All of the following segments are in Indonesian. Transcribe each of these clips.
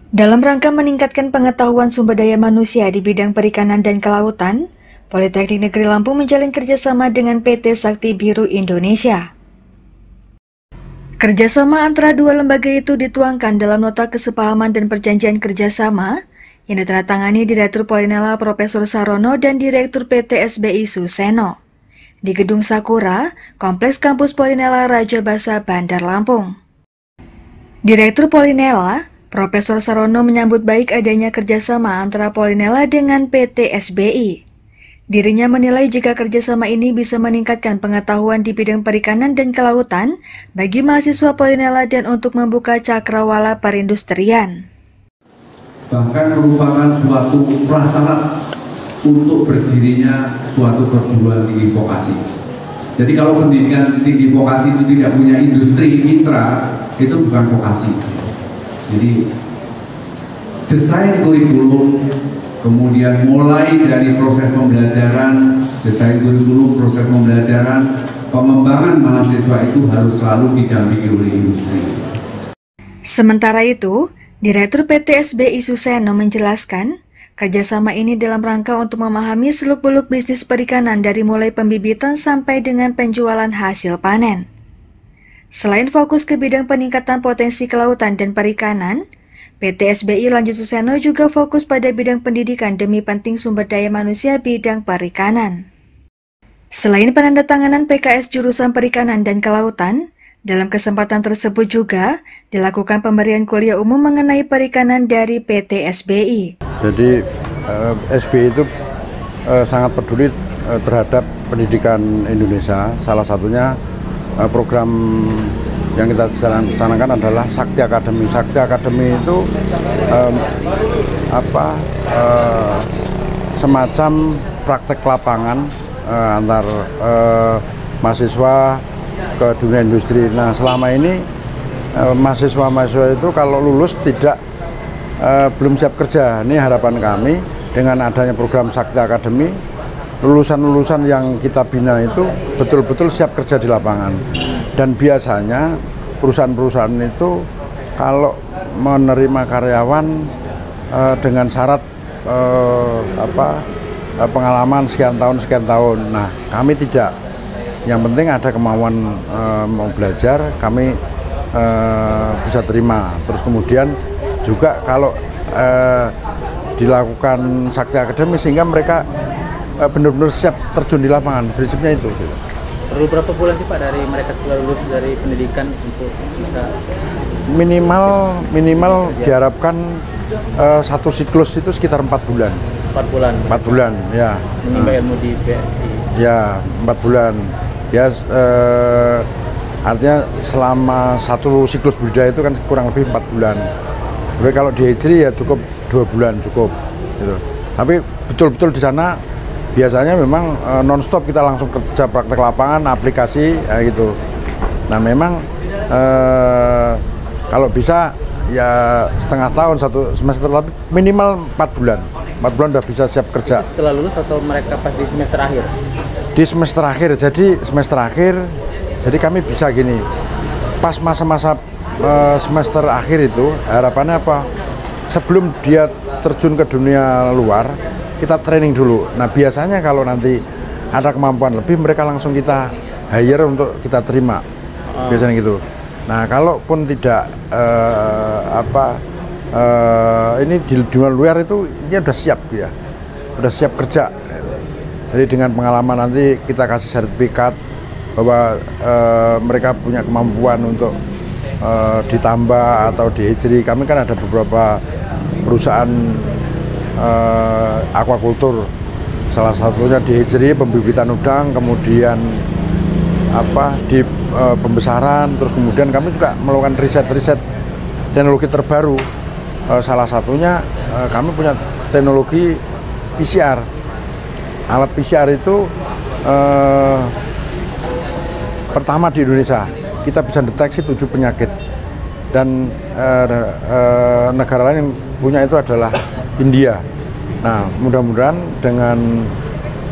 Dalam rangka meningkatkan pengetahuan sumber daya manusia di bidang perikanan dan kelautan, Politeknik Negeri Lampung menjalin kerjasama dengan PT Sakti Biru Indonesia. Kerjasama antara dua lembaga itu dituangkan dalam nota kesepahaman dan perjanjian kerjasama yang ditandatangani Direktur Polinela Profesor Sarono dan Direktur PT SBI Suseno di Gedung Sakura, Kompleks Kampus Polinela Raja Basa, Bandar Lampung. Direktur Polinela, Profesor Sarono menyambut baik adanya kerjasama antara Polinela dengan PT SBI. Dirinya menilai jika kerjasama ini bisa meningkatkan pengetahuan di bidang perikanan dan kelautan bagi mahasiswa Polinela dan untuk membuka cakrawala perindustrian. Bahkan merupakan suatu prasyarat untuk berdirinya suatu perguruan tinggi vokasi. Jadi kalau pendidikan tinggi vokasi itu tidak punya industri mitra, itu bukan vokasi. Jadi desain kurikulum, kemudian mulai dari proses pembelajaran, desain kurikulum, proses pembelajaran, pengembangan mahasiswa itu harus selalu didampingi oleh industri. Sementara itu, Direktur PT SBI Suseno menjelaskan, kerjasama ini dalam rangka untuk memahami seluk-beluk bisnis perikanan dari mulai pembibitan sampai dengan penjualan hasil panen. Selain fokus ke bidang peningkatan potensi kelautan dan perikanan, PT SBI Lanjut Suseno juga fokus pada bidang pendidikan demi penting sumber daya manusia bidang perikanan. Selain penandatanganan PKS jurusan perikanan dan kelautan, dalam kesempatan tersebut juga dilakukan pemberian kuliah umum mengenai perikanan dari PT SBI. Jadi SBI itu sangat peduli terhadap pendidikan Indonesia. Salah satunya program yang kita canangkan adalah Sakti Academy. Sakti Academy itu semacam praktek lapangan antar mahasiswa ke dunia industri. Nah, selama ini mahasiswa-mahasiswa itu kalau lulus belum siap kerja. Ini harapan kami dengan adanya program Sakti Academy, lulusan-lulusan yang kita bina itu betul-betul siap kerja di lapangan. Dan biasanya perusahaan-perusahaan itu kalau menerima karyawan dengan syarat pengalaman sekian tahun. Nah, kami tidak. Yang penting ada kemauan mau belajar, kami bisa terima. Terus kemudian juga kalau dilakukan Sakti Academy sehingga mereka benar-benar siap terjun di lapangan, prinsipnya itu. Perlu berapa bulan sih Pak dari mereka setelah lulus dari pendidikan untuk bisa? Minimal diharapkan satu siklus itu sekitar 4 bulan. 4 bulan? 4 bulan, ya. Menimba ilmu di PSI? Ya, 4 bulan. Ya, artinya selama satu siklus budidaya itu kan kurang lebih 4 bulan. Tapi kalau di Hijri ya cukup 2 bulan cukup. Gitu. Tapi betul-betul di sana biasanya memang non-stop kita langsung kerja praktek lapangan, aplikasi, gitu. Nah memang kalau bisa ya setengah tahun, 1 semester, tapi minimal 4 bulan. 4 bulan udah bisa siap kerja. Itu setelah lulus atau mereka pas di semester akhir? Di semester akhir, jadi kami bisa gini, pas masa-masa semester akhir itu harapannya apa? Sebelum dia terjun ke dunia luar, kita training dulu. Nah biasanya kalau nanti ada kemampuan lebih, mereka langsung kita hire untuk kita terima, biasanya gitu. Nah kalaupun tidak ini di dunia luar itu ini udah siap ya, udah siap kerja. Jadi dengan pengalaman nanti kita kasih sertifikat bahwa mereka punya kemampuan untuk ditambah atau di Hijri. Kami kan ada beberapa perusahaan aquacultur, salah satunya di Hijri pembibitan udang, kemudian di pembesaran, terus kemudian kami juga melakukan riset teknologi terbaru. Salah satunya kami punya teknologi PCR. Alat PCR itu pertama di Indonesia, kita bisa deteksi 7 penyakit, dan negara lain yang punya itu adalah India. Nah mudah-mudahan dengan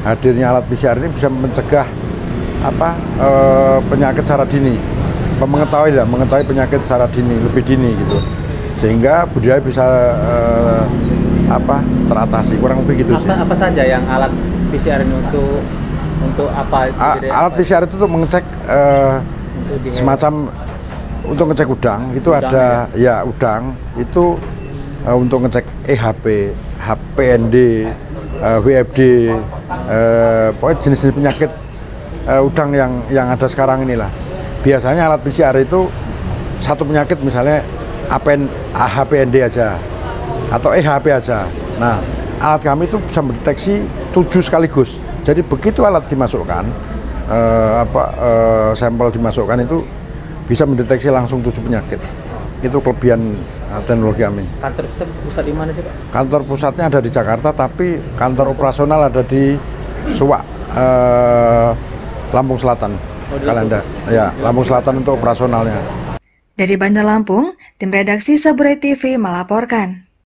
hadirnya alat PCR ini bisa mencegah penyakit secara dini, mengetahui penyakit secara dini, lebih dini gitu. sehingga budaya bisa teratasi, kurang lebih gitu sih. Apa saja yang alat PCR ini untuk apa? Alat PCR itu untuk mengecek semacam untuk ngecek udang itu udang ada ya udang itu untuk ngecek EHP, HPND, WFD, pokoknya jenis-jenis penyakit udang yang ada sekarang inilah. Biasanya alat PCR itu satu penyakit misalnya HPND aja atau EHP aja. Nah, alat kami itu bisa mendeteksi 7 sekaligus. Jadi begitu alat dimasukkan, sampel dimasukkan itu bisa mendeteksi langsung 7 penyakit. Itu kelebihan teknologi kami. Kantor kita pusat di mana sih, Pak? Kantor pusatnya ada di Jakarta, tapi kantor operasional ada di Suwak, Lampung Selatan. Lampung Selatan untuk operasionalnya. Dari Bandar Lampung, tim redaksi Saburai TV melaporkan.